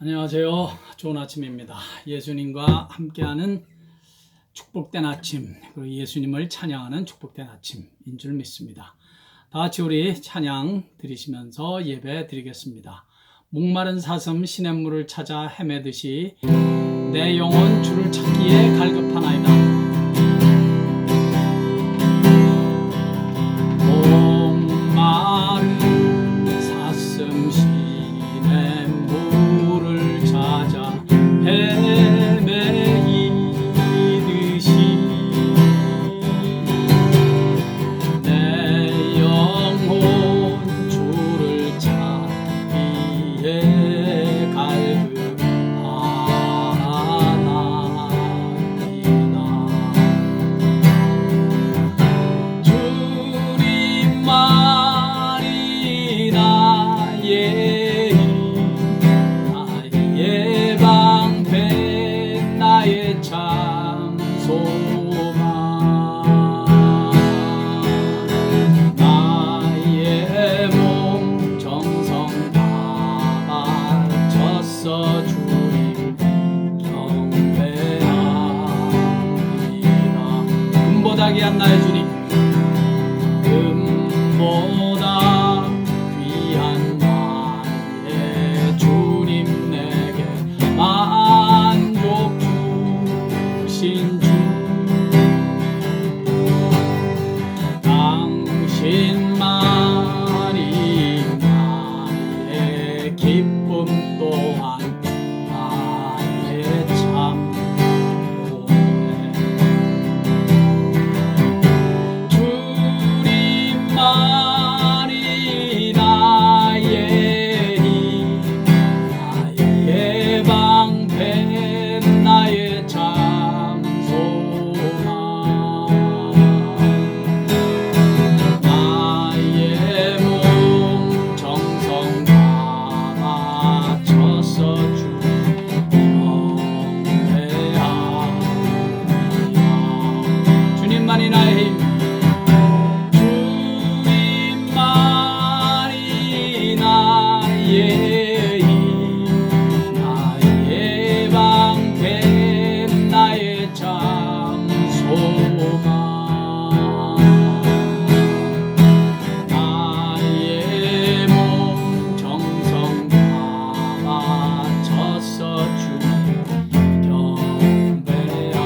안녕하세요. 좋은 아침입니다. 예수님과 함께하는 축복된 아침, 그리고 예수님을 찬양하는 축복된 아침인 줄 믿습니다. 다 같이 우리 찬양 드리시면서 예배 드리겠습니다. 목마른 사슴 시냇물을 찾아 헤매듯이 내 영혼 주를 찾기에 갈급하나이다. 목마른 사슴 시냇물을 찾아 헤매이듯이 내 영혼 주를 찾기에 갈급하나이다. 주님만이 나의 방패 나의 참 소망 나의 몸 정성 다 바쳤어 주님 경배하리라. 금보다 귀한 나의 주님, 금보다 귀한 나의 주님, 내게 만족 주신 주, 당신만이 나의 기쁨 또한 나의 참 보배. 주님만이 나의 힘, 나의 방패 나의 참 소망 나의 몸 정성 다 바쳐서 주님 경배하리라. 주님만이 나의 힘, 주님만이 나의 힘, 나의 방패 나의 참 소망 나의 몸 정성 다 바쳐서 주님 경배합니다.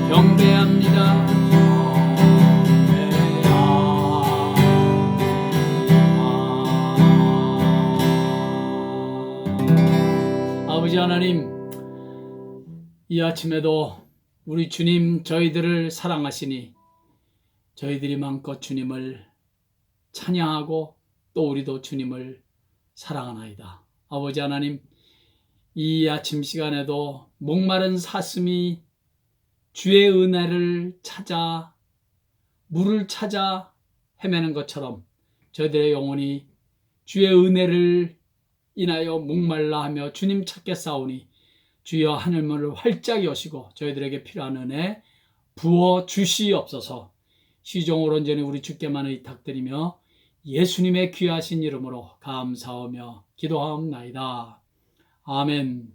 경배합니다. 아버지 하나님, 이 아침에도 우리 주님 저희들을 사랑하시니 저희들이 마음껏 주님을 찬양하고 또 우리도 주님을 사랑하나이다. 아버지 하나님, 이 아침 시간에도 목마른 사슴이 주의 은혜를 찾아 물을 찾아 헤매는 것처럼 저희들의 영혼이 주의 은혜를 인하여 목말라 하며 주님 찾게 싸우니 주여 하늘문을 활짝 여시고 저희들에게 필요한 은혜 부어 주시옵소서. 시종을 온전히 우리 주께만 의탁드리며 예수님의 귀하신 이름으로 감사하며 기도하옵나이다. 아멘.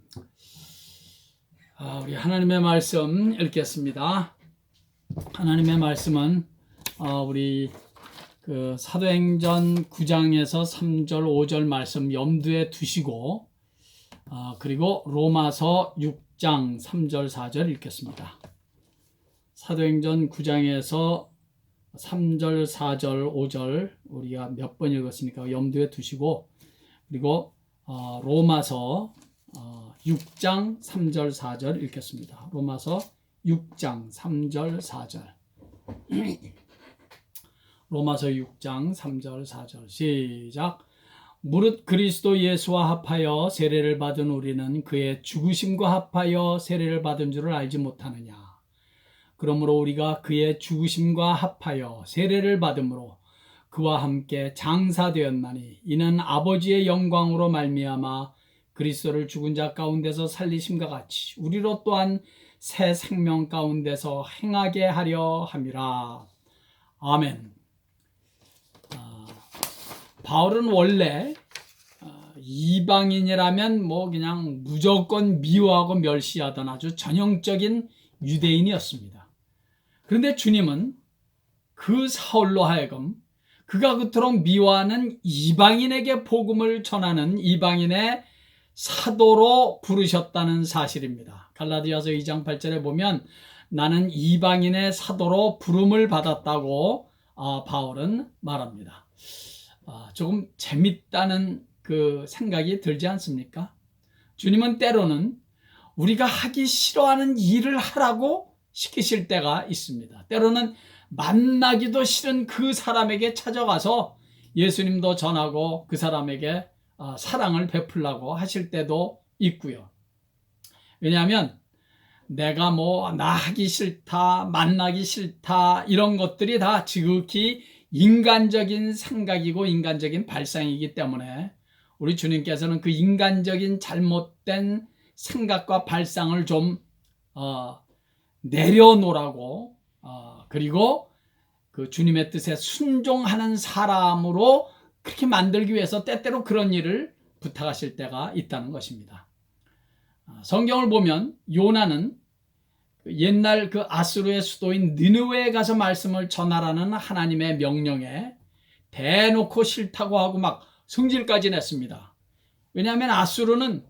우리 하나님의 말씀 읽겠습니다. 하나님의 말씀은 우리 사도행전 9장에서 3절 5절 말씀 염두에 두시고 그리고 로마서 6장 3절 4절 읽겠습니다. 사도행전 9장에서 3절 4절 5절 우리가 몇 번 읽었으니까 염두에 두시고 그리고 로마서 6장 3절 4절 읽겠습니다. 로마서 6장 3절 4절 로마서 6장 3절 4절 시작. 무릇 그리스도 예수와 합하여 세례를 받은 우리는 그의 죽으심과 합하여 세례를 받은 줄을 알지 못하느냐. 그러므로 우리가 그의 죽으심과 합하여 세례를 받음으로 그와 함께 장사되었나니 이는 아버지의 영광으로 말미암아 그리스도를 죽은 자 가운데서 살리심과 같이 우리로 또한 새 생명 가운데서 행하게 하려 함이라. 아멘. 바울은 원래 이방인이라면 뭐 그냥 무조건 미워하고 멸시하던 아주 전형적인 유대인이었습니다. 그런데 주님은 그 사울로 하여금 그가 그토록 미워하는 이방인에게 복음을 전하는 이방인의 사도로 부르셨다는 사실입니다. 갈라디아서 2장 8절에 보면 나는 이방인의 사도로 부름을 받았다고 바울은 말합니다. 조금 재밌다는 그 생각이 들지 않습니까? 주님은 때로는 우리가 하기 싫어하는 일을 하라고 시키실 때가 있습니다. 때로는 만나기도 싫은 그 사람에게 찾아가서 예수님도 전하고 그 사람에게 사랑을 베풀라고 하실 때도 있고요. 왜냐하면 내가 나 하기 싫다, 만나기 싫다 이런 것들이 다 지극히 인간적인 생각이고 인간적인 발상이기 때문에 우리 주님께서는 그 인간적인 잘못된 생각과 발상을 좀 내려놓으라고 그리고 그 주님의 뜻에 순종하는 사람으로 그렇게 만들기 위해서 때때로 그런 일을 부탁하실 때가 있다는 것입니다. 성경을 보면 요나는 옛날 그 아수르의 수도인 느느웨에 가서 말씀을 전하라는 하나님의 명령에 대놓고 싫다고 하고 막 성질까지 냈습니다. 왜냐하면 아수르는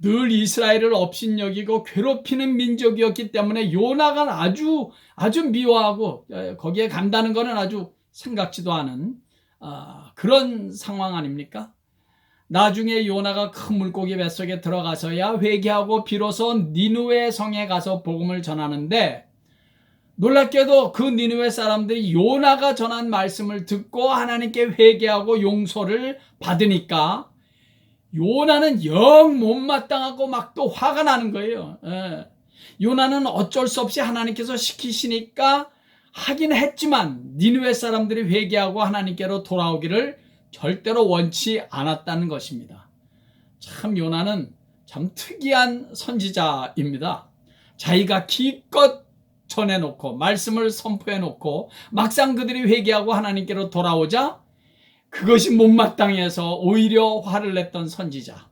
늘 이스라엘을 업신여기고 괴롭히는 민족이었기 때문에 요나가 아주 미워하고 거기에 간다는 것은 아주 생각지도 않은 그런 상황 아닙니까? 나중에 요나가 큰 물고기 뱃속에 들어가서야 회개하고 비로소 니느웨 성에 가서 복음을 전하는데 놀랍게도 그 니느웨 사람들이 요나가 전한 말씀을 듣고 하나님께 회개하고 용서를 받으니까 요나는 영 못마땅하고 막 또 화가 나는 거예요. 요나는 어쩔 수 없이 하나님께서 시키시니까 하긴 했지만 니느웨 사람들이 회개하고 하나님께로 돌아오기를 절대로 원치 않았다는 것입니다. 참 요나는 참 특이한 선지자입니다. 자기가 기껏 전해놓고 말씀을 선포해놓고 막상 그들이 회개하고 하나님께로 돌아오자 그것이 못마땅해서 오히려 화를 냈던 선지자.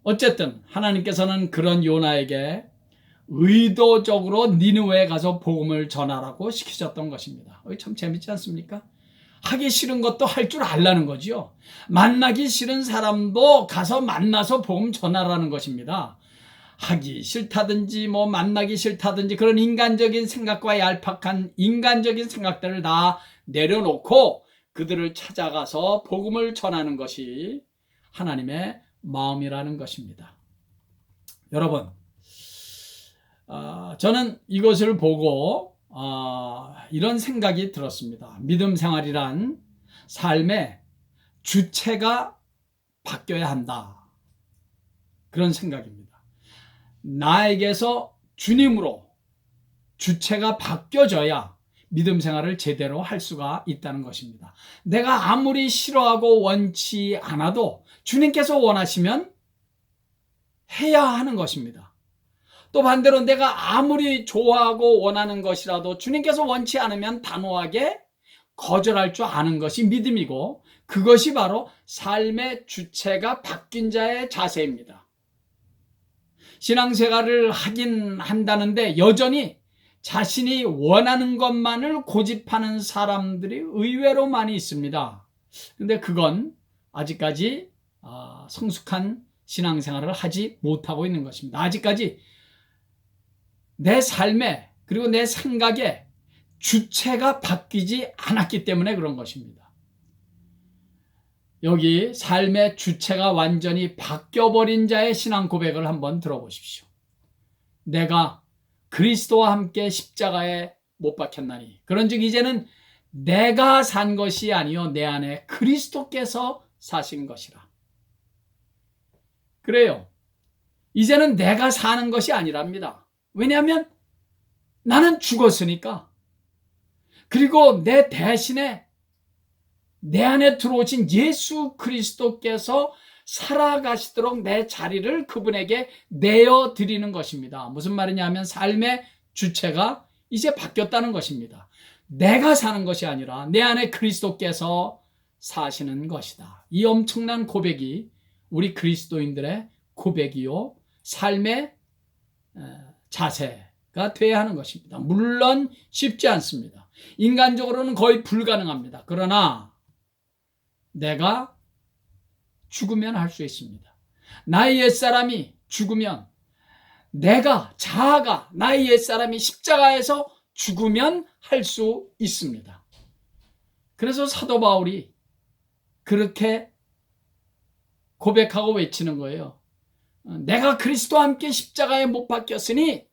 어쨌든 하나님께서는 그런 요나에게 의도적으로 니느웨에 가서 복음을 전하라고 시키셨던 것입니다. 참 재밌지 않습니까? 하기 싫은 것도 할 줄 알라는 거죠. 만나기 싫은 사람도 가서 만나서 복음 전하라는 것입니다. 하기 싫다든지 만나기 싫다든지 그런 인간적인 생각과 얄팍한 인간적인 생각들을 다 내려놓고 그들을 찾아가서 복음을 전하는 것이 하나님의 마음이라는 것입니다. 여러분, 저는 이것을 보고 이런 생각이 들었습니다. 믿음 생활이란 삶의 주체가 바뀌어야 한다. 그런 생각입니다. 나에게서 주님으로 주체가 바뀌어져야 믿음 생활을 제대로 할 수가 있다는 것입니다. 내가 아무리 싫어하고 원치 않아도 주님께서 원하시면 해야 하는 것입니다. 또 반대로 내가 아무리 좋아하고 원하는 것이라도 주님께서 원치 않으면 단호하게 거절할 줄 아는 것이 믿음이고 그것이 바로 삶의 주체가 바뀐 자의 자세입니다. 신앙생활을 하긴 한다는데 여전히 자신이 원하는 것만을 고집하는 사람들이 의외로 많이 있습니다. 그런데 그건 아직까지 성숙한 신앙생활을 하지 못하고 있는 것입니다. 아직까지 내 삶에 그리고 내 생각에 주체가 바뀌지 않았기 때문에 그런 것입니다. 여기 삶의 주체가 완전히 바뀌어버린 자의 신앙 고백을 한번 들어보십시오. 내가 그리스도와 함께 십자가에 못 박혔나니 그런즉 이제는 내가 산 것이 아니요 내 안에 그리스도께서 사신 것이라. 그래요. 이제는 내가 사는 것이 아니랍니다. 왜냐하면 나는 죽었으니까. 그리고 내 대신에 내 안에 들어오신 예수 그리스도께서 살아가시도록 내 자리를 그분에게 내어드리는 것입니다. 무슨 말이냐 하면 삶의 주체가 이제 바뀌었다는 것입니다. 내가 사는 것이 아니라 내 안에 그리스도께서 사시는 것이다. 이 엄청난 고백이 우리 그리스도인들의 고백이요 삶의 자세가 되어야 하는 것입니다. 물론 쉽지 않습니다. 인간적으로는 거의 불가능합니다. 그러나 내가 죽으면 할 수 있습니다. 나의 옛사람이 죽으면 자아가 나의 옛사람이 십자가에서 죽으면 할 수 있습니다. 그래서 사도 바울이 그렇게 고백하고 외치는 거예요. 내가 그리스도와 함께 십자가에 못 박혔으니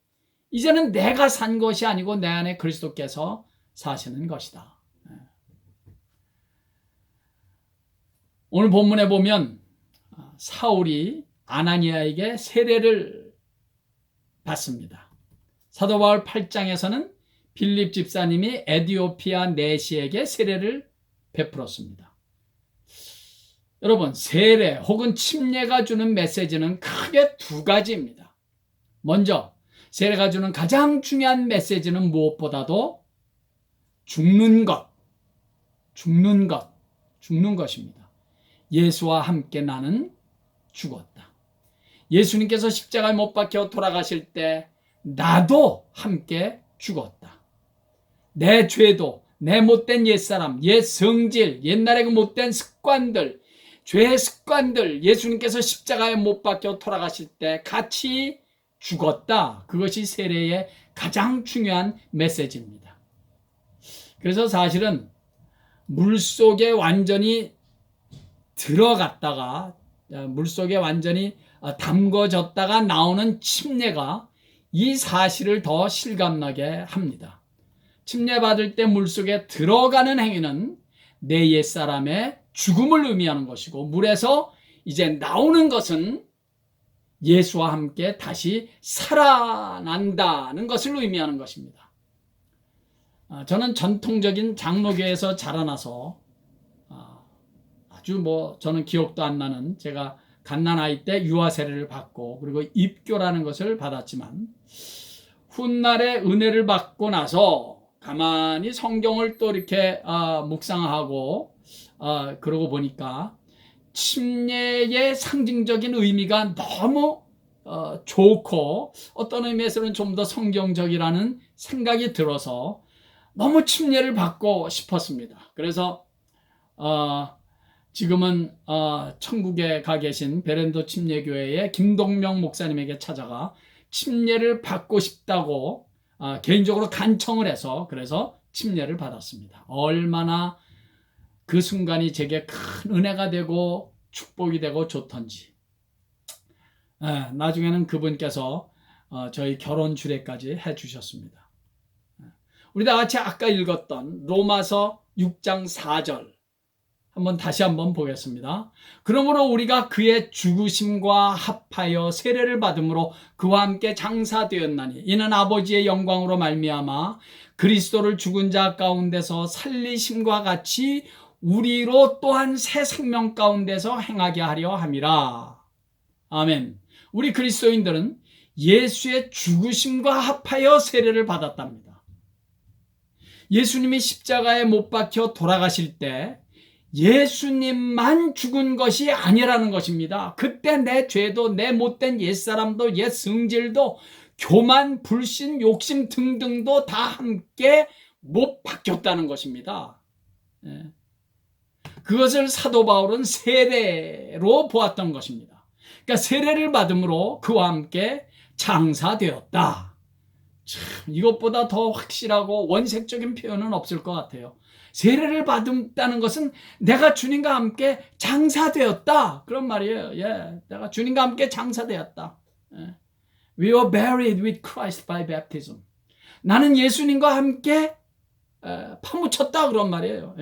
이제는 내가 산 것이 아니고 내 안에 그리스도께서 사시는 것이다. 오늘 본문에 보면 사울이 아나니아에게 세례를 받습니다. 사도 바울 8장에서는 빌립 집사님이 에디오피아 내시에게 세례를 베풀었습니다. 여러분, 세례 혹은 침례가 주는 메시지는 크게 두 가지입니다. 먼저 세례가 주는 가장 중요한 메시지는 무엇보다도 죽는 것입니다. 예수와 함께 나는 죽었다. 예수님께서 십자가에 못 박혀 돌아가실 때 나도 함께 죽었다. 내 죄도, 내 못된 옛사람, 옛 성질, 옛날의 그 못된 습관들, 죄의 습관들, 예수님께서 십자가에 못 박혀 돌아가실 때 같이 죽었다. 그것이 세례의 가장 중요한 메시지입니다. 그래서 사실은 물속에 완전히 들어갔다가 물속에 완전히 담궈졌다가 나오는 침례가 이 사실을 더 실감나게 합니다. 침례받을 때 물속에 들어가는 행위는 내 옛사람의 죽음을 의미하는 것이고, 물에서 이제 나오는 것은 예수와 함께 다시 살아난다는 것을 의미하는 것입니다. 저는 전통적인 장로교에서 자라나서 아주 저는 기억도 안 나는, 제가 갓난아이 때 유아 세례를 받고 그리고 입교라는 것을 받았지만, 훗날에 은혜를 받고 나서 가만히 성경을 또 이렇게 묵상하고 그러고 보니까 침례의 상징적인 의미가 너무 좋고 어떤 의미에서는 좀 더 성경적이라는 생각이 들어서 너무 침례를 받고 싶었습니다. 그래서 지금은 천국에 가 계신 베렌도 침례교회의 김동명 목사님에게 찾아가 침례를 받고 싶다고 개인적으로 간청을 해서 그래서 침례를 받았습니다. 얼마나 그 순간이 제게 큰 은혜가 되고 축복이 되고 좋던지. 나중에는 그분께서 저희 결혼 주례까지 해주셨습니다. 우리 다 같이 아까 읽었던 로마서 6장 4절 다시 한번 보겠습니다. 그러므로 우리가 그의 죽으심과 합하여 세례를 받음으로 그와 함께 장사되었나니 이는 아버지의 영광으로 말미암아 그리스도를 죽은 자 가운데서 살리심과 같이 우리로 또한 새 생명 가운데서 행하게 하려 함이라. 아멘. 우리 그리스도인들은 예수의 죽으심과 합하여 세례를 받았답니다. 예수님이 십자가에 못 박혀 돌아가실 때 예수님만 죽은 것이 아니라는 것입니다. 그때 내 죄도, 내 못된 옛사람도, 옛 성질도, 교만, 불신, 욕심 등등도 다 함께 못 박혔다는 것입니다. 그것을 사도 바울은 세례로 보았던 것입니다. 그러니까 세례를 받음으로 그와 함께 장사되었다. 참, 이것보다 더 확실하고 원색적인 표현은 없을 것 같아요. 세례를 받았다는 것은 내가 주님과 함께 장사되었다, 그런 말이에요. 내가 주님과 함께 장사되었다. We were buried with Christ by baptism. 나는 예수님과 함께 파묻혔다, 그런 말이에요.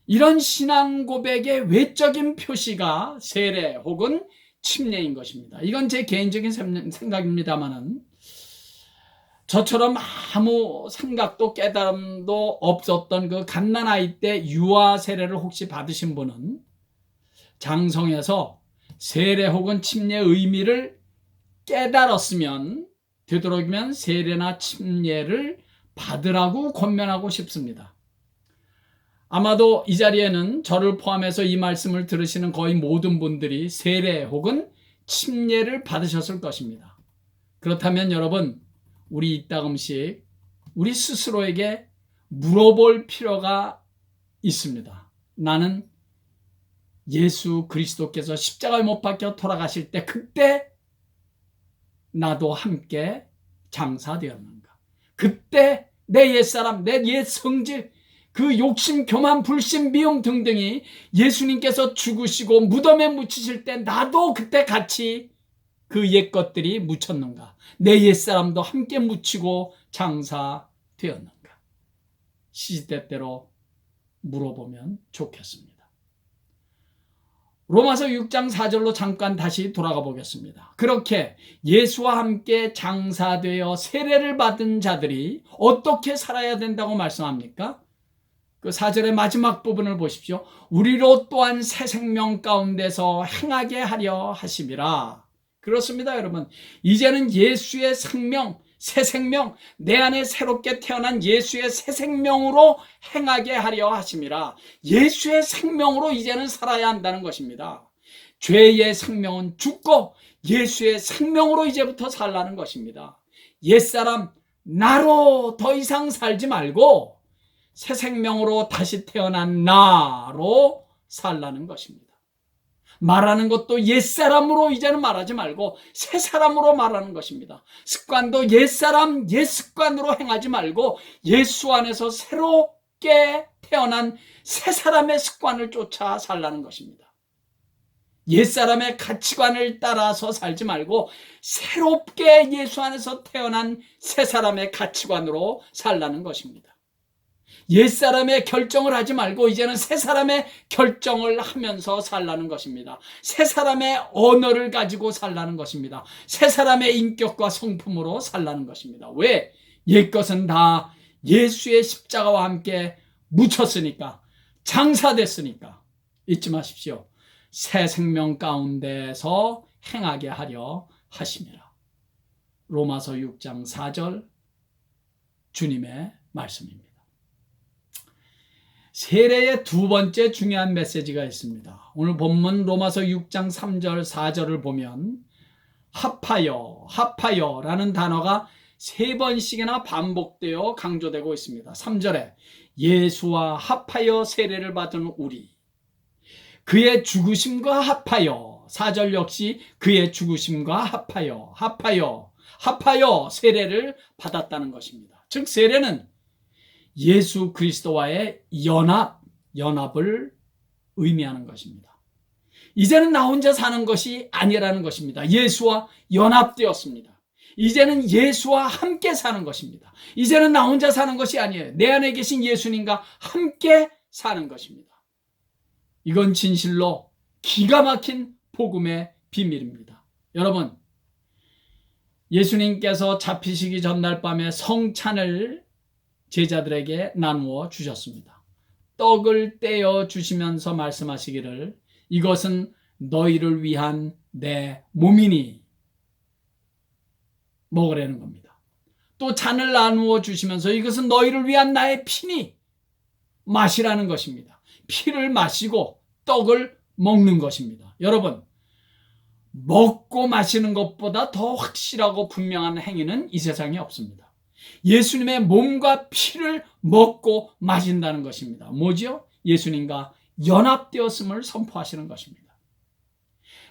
이런 신앙 고백의 외적인 표시가 세례 혹은 침례인 것입니다. 이건 제 개인적인 생각입니다만은, 저처럼 아무 생각도 깨달음도 없었던 그 갓난아이 때 유아 세례를 혹시 받으신 분은 장성에서 세례 혹은 침례의 의미를 깨달았으면 되도록이면 세례나 침례를 받으라고 권면하고 싶습니다. 아마도 이 자리에는 저를 포함해서 이 말씀을 들으시는 거의 모든 분들이 세례 혹은 침례를 받으셨을 것입니다. 그렇다면 여러분, 우리 이따금씩 우리 스스로에게 물어볼 필요가 있습니다. 나는 예수 그리스도께서 십자가에 못 박혀 돌아가실 때 그때 나도 함께 장사되었는가? 그때 내 옛사람, 내 옛 성질, 그 욕심, 교만, 불신, 미움 등등이 예수님께서 죽으시고 무덤에 묻히실 때 나도 그때 같이 그 옛 것들이 묻혔는가? 내 옛사람도 함께 묻히고 장사되었는가? 시시때때로 물어보면 좋겠습니다. 로마서 6장 4절로 잠깐 다시 돌아가 보겠습니다. 그렇게 예수와 함께 장사되어 세례를 받은 자들이 어떻게 살아야 된다고 말씀합니까? 그 4절의 마지막 부분을 보십시오. 우리로 또한 새 생명 가운데서 행하게 하려 하심이라. 그렇습니다, 여러분. 이제는 예수의 생명, 새 생명, 내 안에 새롭게 태어난 예수의 새 생명으로 행하게 하려 하심이라. 예수의 생명으로 이제는 살아야 한다는 것입니다. 죄의 생명은 죽고 예수의 생명으로 이제부터 살라는 것입니다. 옛사람 나로 더 이상 살지 말고 새 생명으로 다시 태어난 나로 살라는 것입니다. 말하는 것도 옛사람으로 이제는 말하지 말고 새사람으로 말하는 것입니다. 습관도 옛사람, 옛습관으로 행하지 말고 예수 안에서 새롭게 태어난 새사람의 습관을 쫓아 살라는 것입니다. 옛사람의 가치관을 따라서 살지 말고 새롭게 예수 안에서 태어난 새사람의 가치관으로 살라는 것입니다. 옛사람의 결정을 하지 말고 이제는 새사람의 결정을 하면서 살라는 것입니다. 새사람의 언어를 가지고 살라는 것입니다. 새사람의 인격과 성품으로 살라는 것입니다. 왜? 옛것은 다 예수의 십자가와 함께 묻혔으니까, 장사됐으니까. 잊지 마십시오. 새 생명 가운데서 행하게 하려 하심이라. 로마서 6장 4절 주님의 말씀입니다. 세례의 두 번째 중요한 메시지가 있습니다. 오늘 본문 로마서 6장 3절 4절을 보면 합하여라는 단어가 세 번씩이나 반복되어 강조되고 있습니다. 3절에 예수와 합하여 세례를 받은 우리, 그의 죽으심과 합하여, 4절 역시 그의 죽으심과 합하여 세례를 받았다는 것입니다. 즉 세례는 예수 그리스도와의 연합을 의미하는 것입니다. 이제는 나 혼자 사는 것이 아니라는 것입니다. 예수와 연합되었습니다. 이제는 예수와 함께 사는 것입니다. 이제는 나 혼자 사는 것이 아니에요. 내 안에 계신 예수님과 함께 사는 것입니다. 이건 진실로 기가 막힌 복음의 비밀입니다. 여러분, 예수님께서 잡히시기 전날 밤에 성찬을 제자들에게 나누어 주셨습니다. 떡을 떼어 주시면서 말씀하시기를 이것은 너희를 위한 내 몸이니 먹으라는 겁니다. 또 잔을 나누어 주시면서 이것은 너희를 위한 나의 피니 마시라는 것입니다. 피를 마시고 떡을 먹는 것입니다. 여러분, 먹고 마시는 것보다 더 확실하고 분명한 행위는 이 세상에 없습니다. 예수님의 몸과 피를 먹고 마신다는 것입니다. 뭐죠? 예수님과 연합되었음을 선포하시는 것입니다.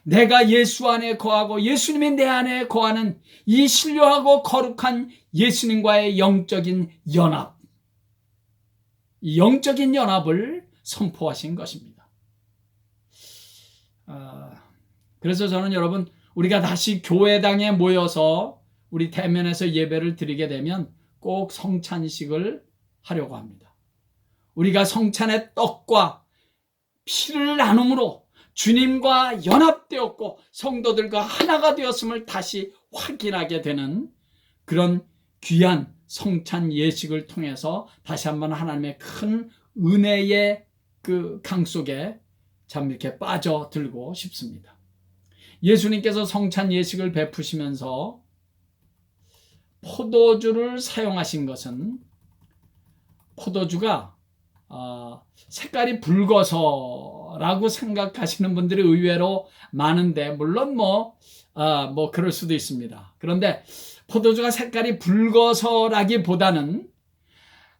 내가 예수 안에 거하고 예수님이 내 안에 거하는 이 신령하고 거룩한 예수님과의 영적인 연합, 이 영적인 연합을 선포하신 것입니다. 그래서 저는 여러분, 우리가 다시 교회당에 모여서 우리 대면에서 예배를 드리게 되면 꼭 성찬식을 하려고 합니다. 우리가 성찬의 떡과 피를 나눔으로 주님과 연합되었고 성도들과 하나가 되었음을 다시 확인하게 되는 그런 귀한 성찬 예식을 통해서 다시 한번 하나님의 큰 은혜의 그 강 속에 참 이렇게 빠져들고 싶습니다. 예수님께서 성찬 예식을 베푸시면서 포도주를 사용하신 것은 포도주가 색깔이 붉어서라고 생각하시는 분들이 의외로 많은데, 물론 뭐 그럴 수도 있습니다. 그런데 포도주가 색깔이 붉어서라기보다는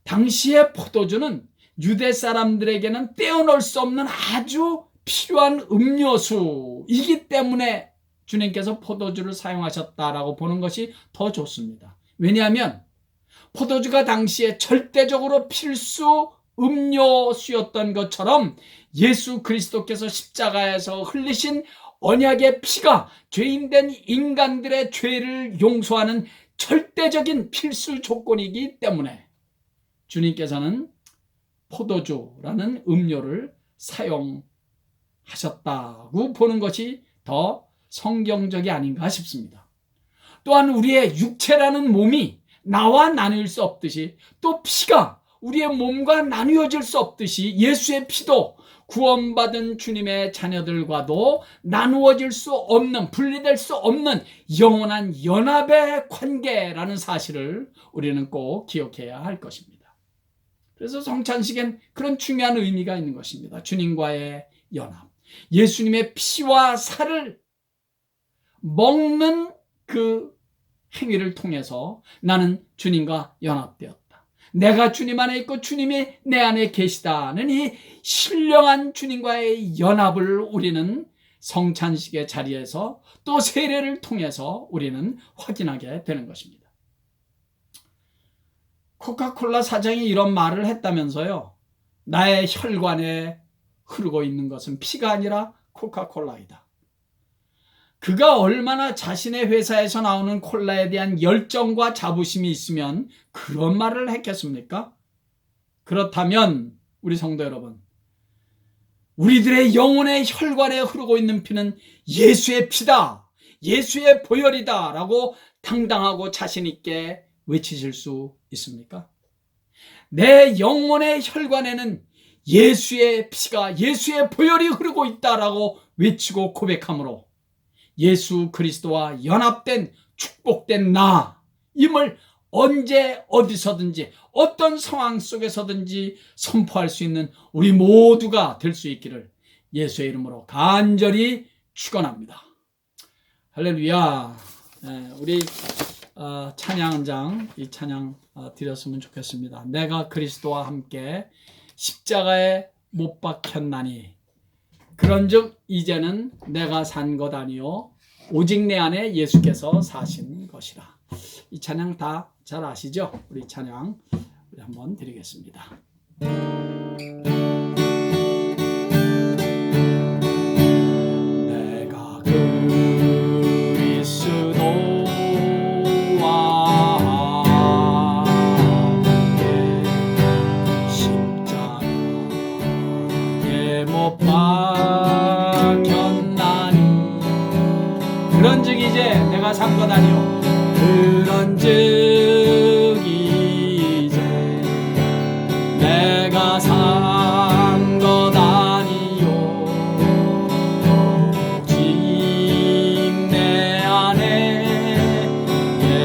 당시의 포도주는 유대 사람들에게는 떼어놓을 수 없는 아주 필요한 음료수이기 때문에 주님께서 포도주를 사용하셨다라고 보는 것이 더 좋습니다. 왜냐하면 포도주가 당시에 절대적으로 필수 음료수였던 것처럼 예수 그리스도께서 십자가에서 흘리신 언약의 피가 죄인된 인간들의 죄를 용서하는 절대적인 필수 조건이기 때문에 주님께서는 포도주라는 음료를 사용하셨다고 보는 것이 더 성경적이 아닌가 싶습니다. 또한 우리의 육체라는 몸이 나와 나눌 수 없듯이, 또 피가 우리의 몸과 나누어질 수 없듯이 예수의 피도 구원받은 주님의 자녀들과도 나누어질 수 없는, 분리될 수 없는 영원한 연합의 관계라는 사실을 우리는 꼭 기억해야 할 것입니다. 그래서 성찬식엔 그런 중요한 의미가 있는 것입니다. 주님과의 연합, 예수님의 피와 살을 먹는 그 행위를 통해서 나는 주님과 연합되었다. 내가 주님 안에 있고 주님이 내 안에 계시다는 이 신령한 주님과의 연합을 우리는 성찬식의 자리에서 또 세례를 통해서 우리는 확인하게 되는 것입니다. 코카콜라 사장이 이런 말을 했다면서요. 나의 혈관에 흐르고 있는 것은 피가 아니라 코카콜라이다. 그가 얼마나 자신의 회사에서 나오는 콜라에 대한 열정과 자부심이 있으면 그런 말을 했겠습니까? 그렇다면 우리 성도 여러분, 우리들의 영혼의 혈관에 흐르고 있는 피는 예수의 피다, 예수의 보혈이다 라고 당당하고 자신 있게 외치실 수 있습니까? 내 영혼의 혈관에는 예수의 피가, 예수의 보혈이 흐르고 있다라고 외치고 고백함으로 예수 그리스도와 연합된 축복된 나임을 언제 어디서든지 어떤 상황 속에서든지 선포할 수 있는 우리 모두가 될 수 있기를 예수의 이름으로 간절히 축원합니다. 할렐루야. 우리 찬양장 이 찬양 드렸으면 좋겠습니다. 내가 그리스도와 함께 십자가에 못 박혔나니 그런즉 이제는 내가 산 것 아니요 오직 내 안에 예수께서 사신 것이라. 이 찬양 다 잘 아시죠? 우리 찬양 우리 한번 드리겠습니다. 내가 그리스도와 함께 십자가에 못 박혔나니 그런즉 이제 내가 산 것 아니요 그런즉 이제 내가 산 것 아니요 오직 내 안에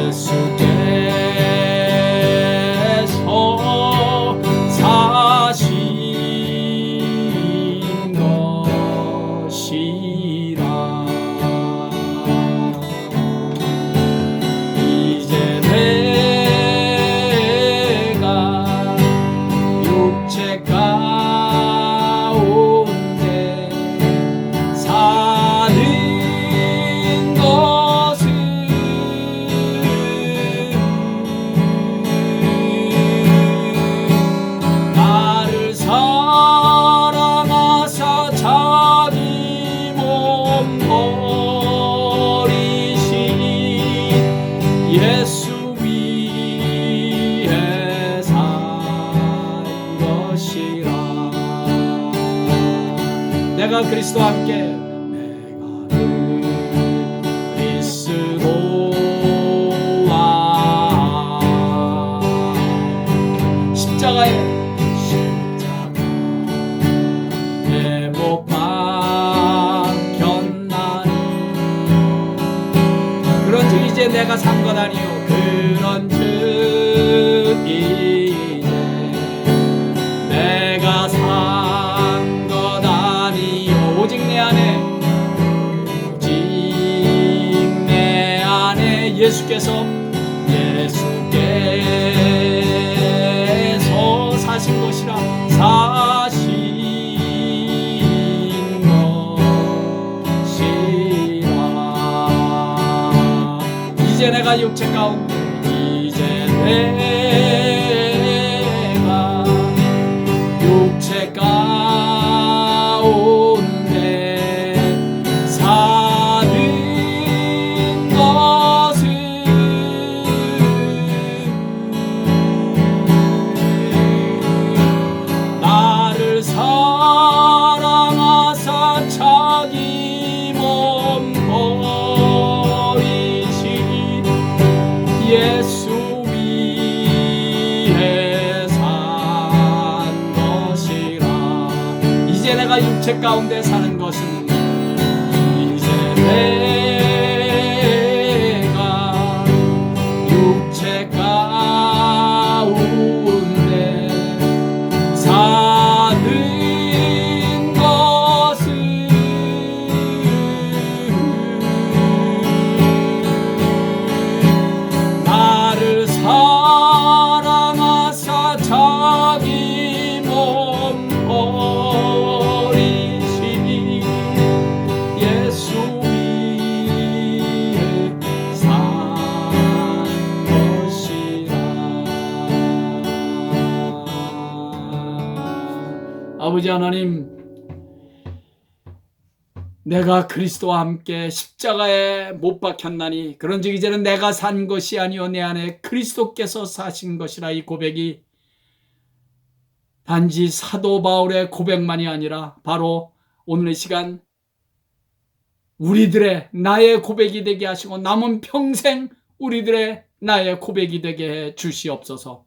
예수께서 사신 것이라. 예수 위에 산 것이라. 내가 그리스도와 함께 내가 그리스도와 십자가에 못 박혔나니 그런즉 이제 내가 산 것 아니요 그런즉 이제 내가 예수께서 사신 것이라 사신 것이라. 이제 내가 육체 가운데 이제 내가 육체 가운데 사는 것은 나를 사랑하사 자기 몸 버리신 예수 위해 산 것이라. 이제 내가 육체 가운데 사는 것은 이제 내가 육체 가운데 사는 것은 나를 사랑하사 자기 몸 버리신 예수 위해 산 것이라. 아버지 하나님, 내가 그리스도와 함께 십자가에 못 박혔나니 그런즉 이제는 내가 산 것이 아니요 내 안에 그리스도께서 사신 것이라. 이 고백이 단지 사도 바울의 고백만이 아니라 바로 오늘 이 시간 우리들의 나의 고백이 되게 하시고 남은 평생 우리들의 나의 고백이 되게 해 주시옵소서.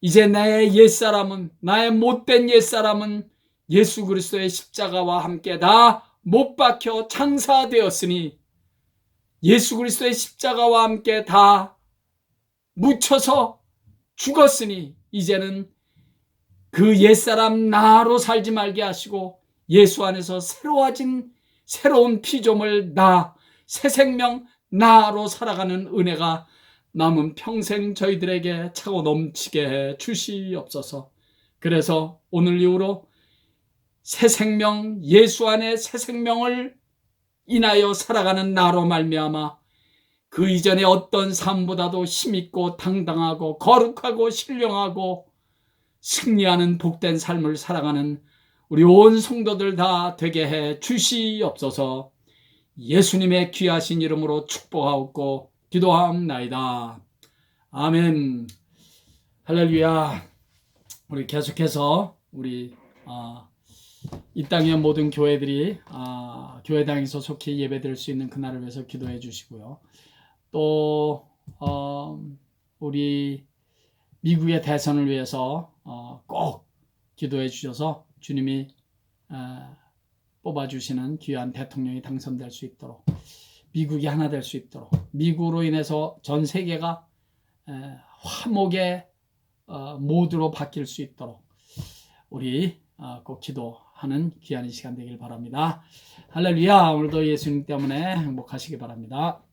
이제 나의 옛사람은, 나의 못된 옛사람은 예수 그리스도의 십자가와 함께 다 못 박혀 장사되었으니, 예수 그리스도의 십자가와 함께 다 묻혀서 죽었으니 이제는 그 옛사람 나로 살지 말게 하시고 예수 안에서 새로워진 새로운 피조물 나, 새 생명 나로 살아가는 은혜가 남은 평생 저희들에게 차고 넘치게 해 주시옵소서. 그래서 오늘 이후로 새 생명, 예수 안에 새 생명을 인하여 살아가는 나로 말미암아 그 이전의 어떤 삶보다도 힘있고 당당하고 거룩하고 신령하고 승리하는 복된 삶을 살아가는 우리 온 성도들 다 되게 해 주시옵소서. 예수님의 귀하신 이름으로 축복하옵고 기도하옵나이다. 아멘. 할렐루야. 우리 계속해서 우리 이 땅의 모든 교회들이 교회당에서 속히 예배드릴 수 있는 그날을 위해서 기도해 주시고요. 또 우리 미국의 대선을 위해서 꼭 기도해 주셔서 주님이 뽑아주시는 귀한 대통령이 당선될 수 있도록, 미국이 하나 될 수 있도록, 미국으로 인해서 전 세계가 화목의 모드로 바뀔 수 있도록 우리 꼭 기도하는 귀한 시간 되길 바랍니다. 할렐루야. 오늘도 예수님 때문에 행복하시기 바랍니다.